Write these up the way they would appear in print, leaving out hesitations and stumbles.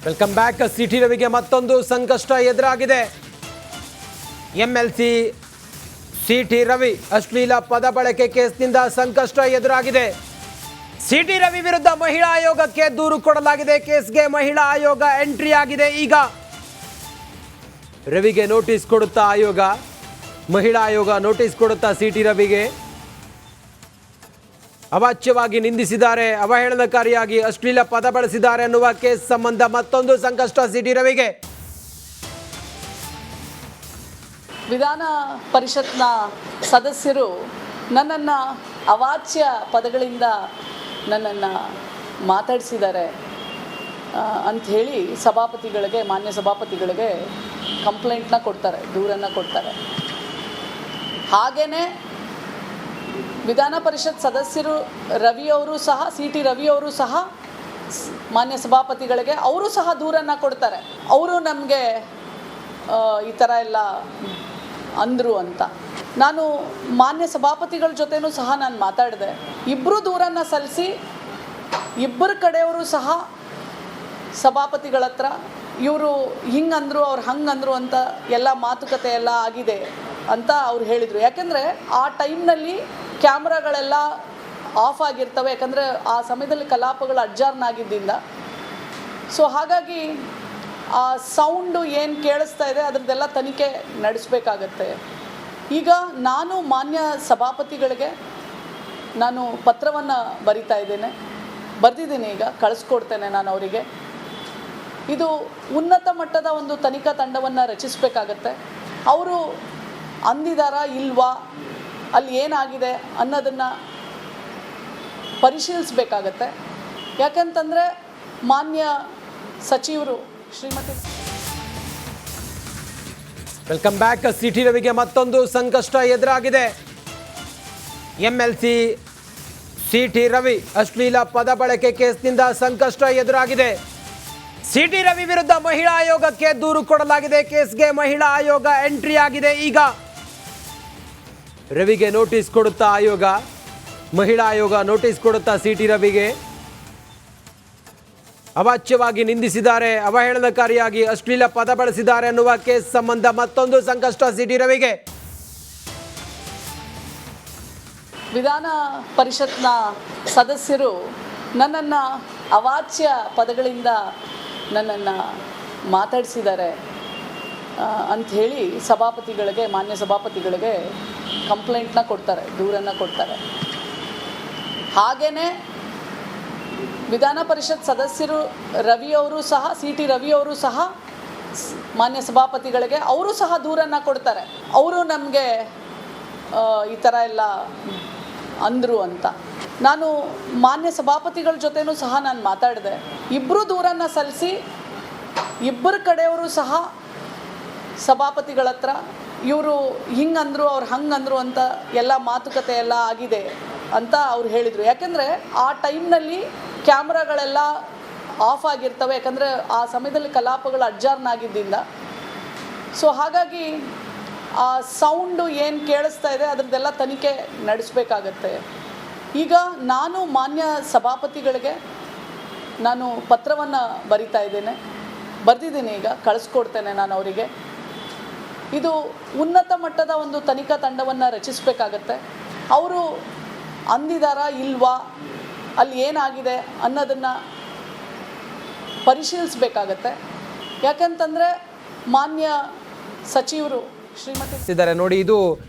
Welcome back. CT ರವಿಗೆ ಮತ್ತೊಂದು ಸಂಕಷ್ಟ ಎದುರಾಗಿದೆ. ಎಂಎಲ್ಸಿ ಸಿಟಿ ರವಿ ಅಶ್ಲೀಲ ಪದ ಬಳಕೆ ಕೇಸ್ನಿಂದ ಸಂಕಷ್ಟ ಎದುರಾಗಿದೆ. ಸಿಟಿ ರವಿ ವಿರುದ್ಧ ಮಹಿಳಾ ಆಯೋಗಕ್ಕೆ ದೂರು ಕೊಡಲಾಗಿದೆ. ಕೇಸ್ಗೆ ಮಹಿಳಾ ಆಯೋಗ ಎಂಟ್ರಿ ಆಗಿದೆ. ಈಗ ರವಿಗೆ ನೋಟಿಸ್ ಕೊಡುತ್ತಾ ಆಯೋಗ, ಮಹಿಳಾ ಆಯೋಗ ನೋಟಿಸ್ ಕೊಡುತ್ತಾ ಸಿಟಿ ರವಿಗೆ. ಅವಾಚ್ಯವಾಗಿ ನಿಂದಿಸಿದ್ದಾರೆ, ಅವಹೇಳನಕಾರಿಯಾಗಿ ಅಶ್ಲೀಲ ಪದ ಬಳಸಿದ್ದಾರೆ ಅನ್ನುವ ಕೇಸ್ ಸಂಬಂಧ ಮತ್ತೊಂದು ಸಂಕಷ್ಟ ಸಿಟಿ ರವಿಗೆ. ವಿಧಾನ ಪರಿಷತ್ನ ಸದಸ್ಯರು ನನ್ನನ್ನು ಅವಾಚ್ಯ ಪದಗಳಿಂದ ನನ್ನನ್ನು ಮಾತಾಡಿಸಿದ್ದಾರೆ ಅಂಥೇಳಿ ಸಭಾಪತಿಗಳಿಗೆ, ಮಾನ್ಯ ಸಭಾಪತಿಗಳಿಗೆ ಕಂಪ್ಲೇಂಟ್ನ ಕೊಡ್ತಾರೆ, ದೂರನ್ನು ಕೊಡ್ತಾರೆ. ಹಾಗೆಯೇ ವಿಧಾನ ಪರಿಷತ್ ಸದಸ್ಯರು ರವಿಯವರು ಸಹ, ಸಿ ಟಿ ರವಿಯವರು ಸಹ ಮಾನ್ಯ ಸಭಾಪತಿಗಳಿಗೆ ಅವರು ಸಹ ದೂರನ್ನು ಕೊಡ್ತಾರೆ. ಅವರು ನಮಗೆ ಈ ಥರ ಎಲ್ಲ ಅಂದರು ಅಂತ. ನಾನು ಮಾನ್ಯ ಸಭಾಪತಿಗಳ ಜೊತೆನೂ ಸಹ ನಾನು ಮಾತಾಡಿದೆ. ಇಬ್ಬರು ದೂರನ್ನು ಸಲ್ಲಿಸಿ ಇಬ್ಬರ ಕಡೆಯವರು ಸಹ ಸಭಾಪತಿಗಳ ಹತ್ರ ಇವರು ಹಿಂಗಂದರು, ಅವ್ರು ಹಂಗಂದರು ಅಂತ ಎಲ್ಲ ಮಾತುಕತೆ ಎಲ್ಲ ಆಗಿದೆ ಅಂತ ಅವ್ರು ಹೇಳಿದರು. ಯಾಕೆಂದರೆ ಆ ಟೈಮ್ನಲ್ಲಿ ಕ್ಯಾಮ್ರಾಗಳೆಲ್ಲ ಆಫ್ ಆಗಿರ್ತವೆ, ಯಾಕಂದರೆ ಆ ಸಮಯದಲ್ಲಿ ಕಲಾಪಗಳು ಅಡ್ಜಾರ್ನ್ ಆಗಿದ್ದರಿಂದ. ಸೊ ಹಾಗಾಗಿ ಆ ಸೌಂಡು ಏನು ಕೇಳಿಸ್ತಾ ಇದೆ ಅದರದ್ದೆಲ್ಲ ತನಿಖೆ ನಡೆಸಬೇಕಾಗತ್ತೆ. ಈಗ ನಾನು ಮಾನ್ಯ ಸಭಾಪತಿಗಳಿಗೆ ನಾನು ಪತ್ರವನ್ನು ಬರೆದಿದ್ದೀನಿ. ಈಗ ಕಳಿಸ್ಕೊಡ್ತೇನೆ ನಾನು ಅವರಿಗೆ. ಇದು ಉನ್ನತ ಮಟ್ಟದ ಒಂದು ತನಿಖಾ ತಂಡವನ್ನು ರಚಿಸಬೇಕಾಗತ್ತೆ. ಅವರು ಅಂದಿದಾರಾ ಇಲ್ವಾ, ಅಲ್ಲಿ ಏನಾಗಿದೆ ಅನ್ನೋದನ್ನು ಪರಿಶೀಲಿಸಬೇಕಾಗತ್ತೆ. ಯಾಕಂತಂದರೆ ಮಾನ್ಯ ಸಚಿವರು ಶ್ರೀಮತಿ. Welcome back. ಸಿಟಿ ರವಿಗೆ ಮತ್ತೊಂದು ಸಂಕಷ್ಟ ಎದುರಾಗಿದೆ. ಎಂಎಲ್ಸಿ ಸಿಟಿ ರವಿ ಅಶ್ಲೀಲ ಪದ ಬಳಕೆ ಕೇಸ್ನಿಂದ ಸಂಕಷ್ಟ ಎದುರಾಗಿದೆ. ಸಿಟಿ ರವಿ ವಿರುದ್ಧ ಮಹಿಳಾ ಆಯೋಗಕ್ಕೆ ದೂರು ಕೊಡಲಾಗಿದೆ. ಕೇಸ್ಗೆ ಮಹಿಳಾ ಆಯೋಗ ಎಂಟ್ರಿ ಆಗಿದೆ. ಈಗ ರವಿಗೆ ನೋಟಿಸ್ ಕೊಡುತ್ತಾ ಆಯೋಗ, ಮಹಿಳಾ ಆಯೋಗ ನೋಟಿಸ್ ಕೊಡುತ್ತಾ ಸಿಟಿ ರವಿಗೆ. ಅವಾಚ್ಯವಾಗಿ ನಿಂದಿಸಿದ್ದಾರೆ, ಅವಹೇಳನಕಾರಿಯಾಗಿ ಅಶ್ಲೀಲ ಪದ ಬಳಸಿದ್ದಾರೆ ಅನ್ನುವ ಕೇಸ್ ಸಂಬಂಧ ಮತ್ತೊಂದು ಸಂಕಷ್ಟ ಸಿಟಿ ರವಿಗೆ. ವಿಧಾನ ಪರಿಷತ್ನ ಸದಸ್ಯರು ನನ್ನನ್ನು ಅವಾಚ್ಯ ಪದಗಳಿಂದ ನನ್ನನ್ನು ಮಾತಾಡಿಸಿದ್ದಾರೆ ಅಂಥೇಳಿ ಸಭಾಪತಿಗಳಿಗೆ, ಮಾನ್ಯ ಸಭಾಪತಿಗಳಿಗೆ ಕಂಪ್ಲೇಂಟ್ನ ಕೊಡ್ತಾರೆ, ದೂರನ್ನು ಕೊಡ್ತಾರೆ. ಹಾಗೆಯೇ ವಿಧಾನ ಪರಿಷತ್ ಸದಸ್ಯರು ರವಿಯವರು ಸಹ, ಸಿ ಟಿ ರವಿಯವರು ಸಹ ಮಾನ್ಯ ಸಭಾಪತಿಗಳಿಗೆ ಅವರು ಸಹ ದೂರನ್ನು ಕೊಡ್ತಾರೆ. ಅವರು ನಮಗೆ ಈ ಥರ ಎಲ್ಲ ಅಂದರು ಅಂತ. ನಾನು ಮಾನ್ಯ ಸಭಾಪತಿಗಳ ಜೊತೆನೂ ಸಹ ನಾನು ಮಾತಾಡಿದೆ. ಇಬ್ಬರು ದೂರನ್ನು ಸಲ್ಲಿಸಿ ಇಬ್ಬರ ಕಡೆಯವರು ಸಹ ಸಭಾಪತಿಗಳ ಹತ್ರ ಇವರು ಹಿಂಗಂದರು, ಅವ್ರು ಹಂಗಂದರು ಅಂತ ಎಲ್ಲ ಮಾತುಕತೆ ಎಲ್ಲ ಆಗಿದೆ ಅಂತ ಅವ್ರು ಹೇಳಿದರು. ಯಾಕೆಂದರೆ ಆ ಟೈಮ್ನಲ್ಲಿ ಕ್ಯಾಮ್ರಾಗಳೆಲ್ಲ ಆಫ್ ಆಗಿರ್ತವೆ, ಯಾಕಂದರೆ ಆ ಸಮಯದಲ್ಲಿ ಕಲಾಪಗಳು ಅಡ್ಜಾರ್ನ್ ಆಗಿದ್ದರಿಂದ. ಸೊ ಹಾಗಾಗಿ ಆ ಸೌಂಡು ಏನು ಕೇಳಿಸ್ತಾ ಇದೆ ಅದರದ್ದೆಲ್ಲ ತನಿಖೆ ನಡೆಸಬೇಕಾಗತ್ತೆ. ಈಗ ನಾನು ಮಾನ್ಯ ಸಭಾಪತಿಗಳಿಗೆ ನಾನು ಪತ್ರವನ್ನು ಬರೆದಿದ್ದೀನಿ. ಈಗ ಕಳಿಸ್ಕೊಡ್ತೇನೆ ನಾನು ಅವರಿಗೆ. ಇದು ಉನ್ನತ ಮಟ್ಟದ ಒಂದು ತನಿಖಾ ತಂಡವನ್ನು ರಚಿಸಬೇಕಾಗತ್ತೆ. ಅವರು ಅಂದಿದಾರಾ ಇಲ್ವಾ, ಅಲ್ಲಿ ಏನಾಗಿದೆ ಅನ್ನೋದನ್ನು ಪರಿಶೀಲಿಸಬೇಕಾಗತ್ತೆ. ಯಾಕಂತಂದರೆ ಮಾನ್ಯ ಸಚಿವರು ಶ್ರೀಮತಿ ನೋಡಿ, ಇದು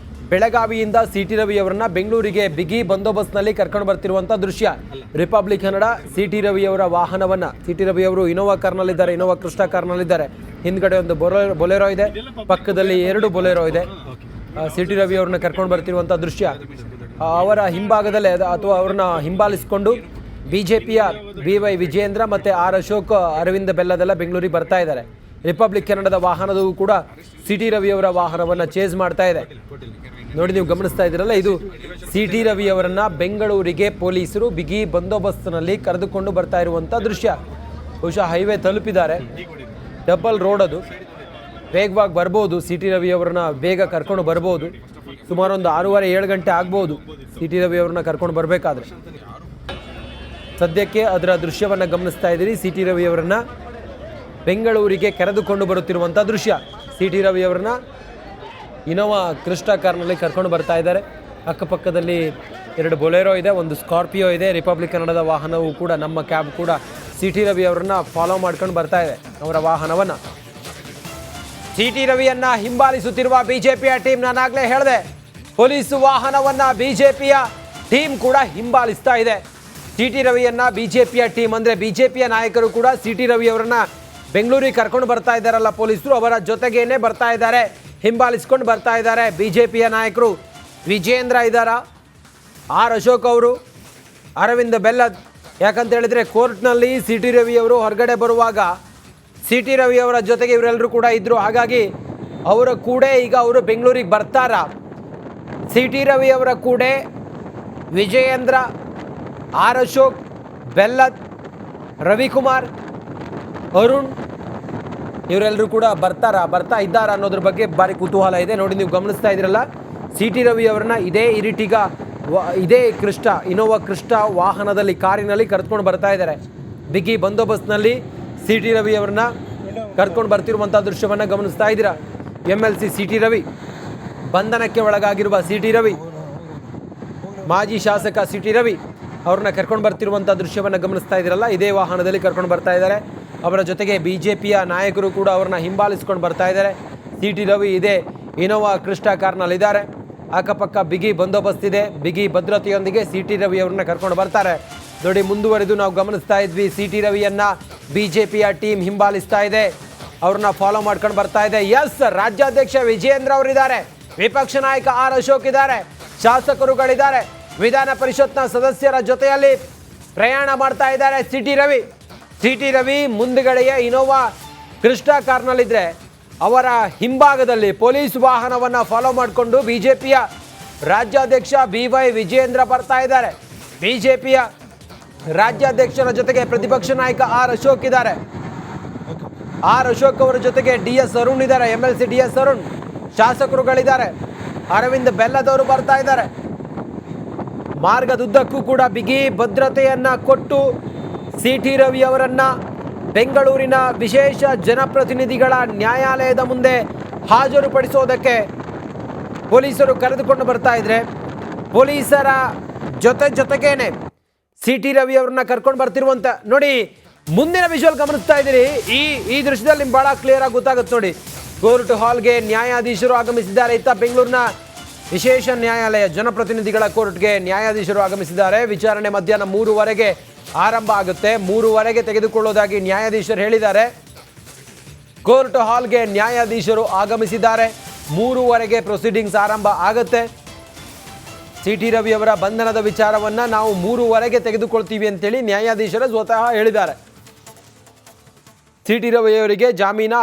ಬೆಳಗಾವಿಯಿಂದ ಸಿಟಿ ರವಿ ಅವರನ್ನ ಬೆಂಗಳೂರಿಗೆ ಬಿಗಿ ಬಂದೋಬಸ್ತ್ನಲ್ಲಿ ಕರ್ಕೊಂಡು ಬರ್ತಿರುವಂಥ ದೃಶ್ಯ. ರಿಪಬ್ಲಿಕ್ ಕನ್ನಡ ಸಿಟಿ ರವಿ ಅವರ ವಾಹನವನ್ನ, ಸಿಟಿ ರವಿ ಅವರು ಇನೋವಾ ಕಾರ್ನಲ್ಲಿದ್ದಾರೆ, ಇನೋವಾ ಕ್ರಿಸ್ಟಾ ಕಾರ್ನಲ್ಲಿದ್ದಾರೆ. ಹಿಂದ್ಗಡೆ ಒಂದು ಬೊಲೆರೋ ಇದೆ, ಪಕ್ಕದಲ್ಲಿ 2 ಬೊಲೆರೋ ಇದೆ. ಸಿಟಿ ರವಿ ಅವ್ರನ್ನ ಕರ್ಕೊಂಡು ಬರ್ತಿರುವಂಥ ದೃಶ್ಯ. ಅವರ ಹಿಂಭಾಗದಲ್ಲೇ ಅಥವಾ ಅವ್ರನ್ನ ಹಿಂಬಾಲಿಸಿಕೊಂಡು ಬಿಜೆಪಿಯ BY ವಿಜಯೇಂದ್ರ ಮತ್ತು R ಅಶೋಕ್, ಅರವಿಂದ ಬೆಲ್ಲದೆಲ್ಲ ಬೆಂಗಳೂರಿಗೆ ಬರ್ತಾ ಇದ್ದಾರೆ. ರಿಪಬ್ಲಿಕ್ ಕನ್ನಡದ ವಾಹನದವು ಕೂಡ ಸಿಟಿ ರವಿ ಅವರ ವಾಹನವನ್ನು ಚೇಸ್ ಮಾಡ್ತಾ ಇದೆ. ನೋಡಿ, ನೀವು ಗಮನಿಸ್ತಾ ಇದ್ದೀರಲ್ಲ, ಇದು ಸಿಟಿ ರವಿ ಅವರನ್ನ ಬೆಂಗಳೂರಿಗೆ ಪೊಲೀಸರು ಬಿಗಿ ಬಂದೋಬಸ್ತ್ನಲ್ಲಿ ಕರೆದುಕೊಂಡು ಬರ್ತಾ ಇರುವಂಥ ದೃಶ್ಯ. ಬಹುಶಃ ಹೈವೇ ತಲುಪಿದ್ದಾರೆ, ಡಬಲ್ ರೋಡ್ ಅದು, ವೇಗವಾಗಿ ಬರ್ಬೋದು. ಸಿಟಿ ರವಿ ಅವರನ್ನ ಬೇಗ ಕರ್ಕೊಂಡು ಬರ್ಬೋದು. ಸುಮಾರು ಒಂದು 6:30-7 ಗಂಟೆ ಆಗ್ಬೋದು ಸಿಟಿ ರವಿ ಅವ್ರನ್ನ ಕರ್ಕೊಂಡು ಬರಬೇಕಾದ್ರೆ. ಸದ್ಯಕ್ಕೆ ಅದರ ದೃಶ್ಯವನ್ನು ಗಮನಿಸ್ತಾ ಇದ್ದೀರಿ. ಸಿಟಿ ರವಿ ಅವರನ್ನ ಬೆಂಗಳೂರಿಗೆ ಕರೆದುಕೊಂಡು ಬರುತ್ತಿರುವಂಥ ದೃಶ್ಯ. ಸಿ ಟಿ ರವಿ ಅವರನ್ನ ಇನೋವಾ ಕ್ರಿಸ್ಟಾ ಕಾರ್ನಲ್ಲಿ ಕರ್ಕೊಂಡು ಬರ್ತಾ ಇದ್ದಾರೆ. ಅಕ್ಕಪಕ್ಕದಲ್ಲಿ 2 ಬೊಲೆರೋ ಇದೆ, ಒಂದು ಸ್ಕಾರ್ಪಿಯೋ ಇದೆ. ರಿಪಬ್ಲಿಕ್ ಕನ್ನಡದ ವಾಹನವು ಕೂಡ, ನಮ್ಮ ಕ್ಯಾಬ್ ಕೂಡ ಸಿ ಟಿ ರವಿ ಅವರನ್ನ ಫಾಲೋ ಮಾಡ್ಕೊಂಡು ಬರ್ತಾ ಇದೆ, ಅವರ ವಾಹನವನ್ನು. ಸಿ ಟಿ ರವಿಯನ್ನ ಹಿಂಬಾಲಿಸುತ್ತಿರುವ ಬಿಜೆಪಿಯ ಟೀಮ್, ನಾನಾಗಲೇ ಹೇಳಿದೆ, ಪೊಲೀಸ್ ವಾಹನವನ್ನ ಬಿಜೆಪಿಯ ಟೀಮ್ ಕೂಡ ಹಿಂಬಾಲಿಸ್ತಾ ಇದೆ. ಸಿ ಟಿ ರವಿಯನ್ನ ಬಿಜೆಪಿಯ ಟೀಮ್ ಅಂದರೆ ಬಿಜೆಪಿಯ ನಾಯಕರು ಕೂಡ ಸಿ ಟಿ ರವಿ ಅವರನ್ನ ಬೆಂಗಳೂರಿಗೆ ಕರ್ಕೊಂಡು ಬರ್ತಾ ಇದ್ದಾರಲ್ಲ ಪೊಲೀಸರು, ಅವರ ಜೊತೆಗೇನೆ ಬರ್ತಾ ಇದ್ದಾರೆ, ಹಿಂಬಾಲಿಸ್ಕೊಂಡು ಬರ್ತಾ ಇದ್ದಾರೆ. ಬಿಜೆಪಿಯ ನಾಯಕರು ವಿಜೇಂದ್ರ ಇದ್ದಾರ, ಆರ್ ಅಶೋಕ್ ಅವರು, ಅರವಿಂದ್ ಬೆಲ್ಲದ್. ಯಾಕಂತ ಹೇಳಿದ್ರೆ ಕೋರ್ಟ್ನಲ್ಲಿ ಸಿ ಟಿ ರವಿ ಅವರು ಹೊರಗಡೆ ಬರುವಾಗ ಸಿ ಟಿ ರವಿ ಅವರ ಜೊತೆಗೆ ಇವರೆಲ್ಲರೂ ಕೂಡ ಇದ್ದರು. ಹಾಗಾಗಿ ಅವರ ಕೂಡ ಈಗ ಅವರು ಬೆಂಗಳೂರಿಗೆ ಬರ್ತಾರ. ಸಿ ಟಿ ರವಿ ಅವರ ಕೂಡ ವಿಜಯೇಂದ್ರ, ಆರ್ ಅಶೋಕ್, ಬೆಲ್ಲದ್, ರವಿಕುಮಾರ್, ಅರುಣ್ ಇವರೆಲ್ಲರೂ ಕೂಡ ಬರ್ತಾ ಇದ್ದಾರಾ ಅನ್ನೋದ್ರ ಬಗ್ಗೆ ಭಾರಿ ಕುತೂಹಲ ಇದೆ. ನೋಡಿ, ನೀವು ಗಮನಿಸ್ತಾ ಇದ್ದೀರಲ್ಲ, ಸಿ ಟಿ ರವಿ ಅವರನ್ನ ಇದೇ ಇರಿಟಿಗ ಇದೇ ಇನೋವಾ ಕ್ರಿಸ್ಟಾ ವಾಹನದಲ್ಲಿ, ಕಾರಿನಲ್ಲಿ ಕರೆದುಕೊಂಡು ಬರ್ತಾ ಇದ್ದಾರೆ. ಬಿಗಿ ಬಂದೋಬಸ್ತ್ನಲ್ಲಿ ಸಿ ಟಿ ರವಿ ಅವರನ್ನ ಕರ್ಕೊಂಡು ಬರ್ತಿರುವಂಥ ದೃಶ್ಯವನ್ನು ಗಮನಿಸ್ತಾ ಇದ್ದೀರಾ. MLC ಸಿ ಟಿ ರವಿ, ಬಂಧನಕ್ಕೆ ಒಳಗಾಗಿರುವ ಸಿ ಟಿ ರವಿ, ಮಾಜಿ ಶಾಸಕ ಸಿ ಟಿ ರವಿ ಅವ್ರನ್ನ ಕರ್ಕೊಂಡು ಬರ್ತಿರುವಂಥ ದೃಶ್ಯವನ್ನು ಗಮನಿಸ್ತಾ ಇದ್ದೀರಲ್ಲ, ಇದೇ ವಾಹನದಲ್ಲಿ ಕರ್ಕೊಂಡು ಬರ್ತಾ ಇದ್ದಾರೆ. ಅವರ ಜೊತೆಗೆ ಬಿಜೆಪಿಯ ನಾಯಕರು ಕೂಡ ಅವ್ರನ್ನ ಹಿಂಬಾಲಿಸ್ಕೊಂಡು ಬರ್ತಾ ಇದ್ದಾರೆ. ಸಿ ಟಿ ರವಿ ಇದೇ ಇನೋವಾ ಕ್ರಿಸ್ಟಾ ಕಾರ್ನಲ್ಲಿದ್ದಾರೆ. ಅಕ್ಕಪಕ್ಕ ಬಿಗಿ ಬಂದೋಬಸ್ತ್ ಇದೆ, ಬಿಗಿ ಭದ್ರತೆಯೊಂದಿಗೆ ಸಿ ಟಿ ರವಿ ಅವ್ರನ್ನ ಕರ್ಕೊಂಡು ಬರ್ತಾರೆ. ನೋಡಿ, ಮುಂದುವರೆದು ನಾವು ಗಮನಿಸ್ತಾ ಇದ್ವಿ, ಸಿ ಟಿ ರವಿಯನ್ನ ಬಿಜೆಪಿಯ ಟೀಮ್ ಹಿಂಬಾಲಿಸ್ತಾ ಇದೆ, ಅವ್ರನ್ನ ಫಾಲೋ ಮಾಡ್ಕೊಂಡು ಬರ್ತಾ ಇದೆ. ಎಸ್, ರಾಜ್ಯಾಧ್ಯಕ್ಷ ವಿಜಯೇಂದ್ರ ಅವರಿದ್ದಾರೆ, ವಿಪಕ್ಷ ನಾಯಕ ಆರ್ ಅಶೋಕ್ ಇದ್ದಾರೆ, ಶಾಸಕರುಗಳಿದ್ದಾರೆ, ವಿಧಾನ ಪರಿಷತ್ನ ಸದಸ್ಯರ ಜೊತೆಯಲ್ಲಿ ಪ್ರಯಾಣ ಮಾಡ್ತಾ ಇದ್ದಾರೆ ಸಿ ಟಿ ರವಿ ಮುಂದುಗಡೆಯ ಇನೋವಾ ಕ್ರಿಸ್ಟಾ ಕಾರ್ನಲ್ಲಿದ್ದರೆ, ಅವರ ಹಿಂಭಾಗದಲ್ಲಿ ಪೊಲೀಸ್ ವಾಹನವನ್ನು ಫಾಲೋ ಮಾಡಿಕೊಂಡು ಬಿಜೆಪಿಯ ರಾಜ್ಯಾಧ್ಯಕ್ಷ BY ವಿಜಯೇಂದ್ರ ಬರ್ತಾ ಇದ್ದಾರೆ. ಬಿಜೆಪಿಯ ರಾಜ್ಯಾಧ್ಯಕ್ಷರ ಜೊತೆಗೆ ಪ್ರತಿಪಕ್ಷ ನಾಯಕ ಆರ್ ಅಶೋಕ್ ಇದ್ದಾರೆ. ಆರ್ ಅಶೋಕ್ ಅವರ ಜೊತೆಗೆ DS ಅರುಣ್ ಇದ್ದಾರೆ, MLC DS ಅರುಣ್, ಶಾಸಕರುಗಳಿದ್ದಾರೆ, ಅರವಿಂದ್ ಬೆಲ್ಲದವರು ಬರ್ತಾ ಇದ್ದಾರೆ. ಮಾರ್ಗದುದ್ದಕ್ಕೂ ಕೂಡ ಬಿಗಿ ಭದ್ರತೆಯನ್ನ ಕೊಟ್ಟು ಸಿ ಟಿ ರವಿ ಅವರನ್ನ ಬೆಂಗಳೂರಿನ ವಿಶೇಷ ಜನಪ್ರತಿನಿಧಿಗಳ ನ್ಯಾಯಾಲಯದ ಮುಂದೆ ಹಾಜರುಪಡಿಸೋದಕ್ಕೆ ಪೊಲೀಸರು ಕರೆದುಕೊಂಡು ಬರ್ತಾ ಇದ್ರೆ, ಪೊಲೀಸರ ಜೊತೆಗೇನೆ ಸಿ ಟಿ ರವಿ ಅವ್ರನ್ನ ಕರ್ಕೊಂಡು ಬರ್ತಿರುವಂತ ನೋಡಿ. ಮುಂದಿನ ವಿಜುವಲ್ ಗಮನಿಸ್ತಾ ಇದ್ದೀರಿ, ಈ ದೃಶ್ಯದಲ್ಲಿ ನಿಮ್ಗೆ ಬಹಳ ಕ್ಲಿಯರ್ ಆಗಿ ಗೊತ್ತಾಗುತ್ತೆ ನೋಡಿ. ಕೋರ್ಟ್ ಹಾಲ್ಗೆ ನ್ಯಾಯಾಧೀಶರು ಆಗಮಿಸಿದ್ದಾರೆ. ಇತ್ತ ಬೆಂಗಳೂರಿನ ವಿಶೇಷ ನ್ಯಾಯಾಲಯ ಜನಪ್ರತಿನಿಧಿಗಳ ಕೋರ್ಟ್ಗೆ ನ್ಯಾಯಾಧೀಶರು ಆಗಮಿಸಿದ್ದಾರೆ. ವಿಚಾರಣೆ ಮಧ್ಯಾಹ್ನ 3:15 ಆರಂಭ ಆಗುತ್ತೆ. 3:15 ತೆಗೆದುಕೊಳ್ಳೋದಾಗಿ ನ್ಯಾಯಾಧೀಶರು ಹೇಳಿದ್ದಾರೆ. ಕೋರ್ಟ್ ಹಾಲ್ಗೆ ನ್ಯಾಯಾಧೀಶರು ಆಗಮಿಸಿದ್ದಾರೆ. 3:15 ಪ್ರೊಸೀಡಿಂಗ್ಸ್ ಆರಂಭ ಆಗುತ್ತೆ. ಸಿ ಟಿ ರವಿ ಅವರ ಬಂಧನದ ವಿಚಾರವನ್ನು ನಾವು 3:15 ತೆಗೆದುಕೊಳ್ತೀವಿ ಅಂತೇಳಿ ನ್ಯಾಯಾಧೀಶರು ಸ್ವತಃ ಹೇಳಿದ್ದಾರೆ. ಸಿ ಟಿ ರವಿ ಅವರಿಗೆ ಜಾಮೀನ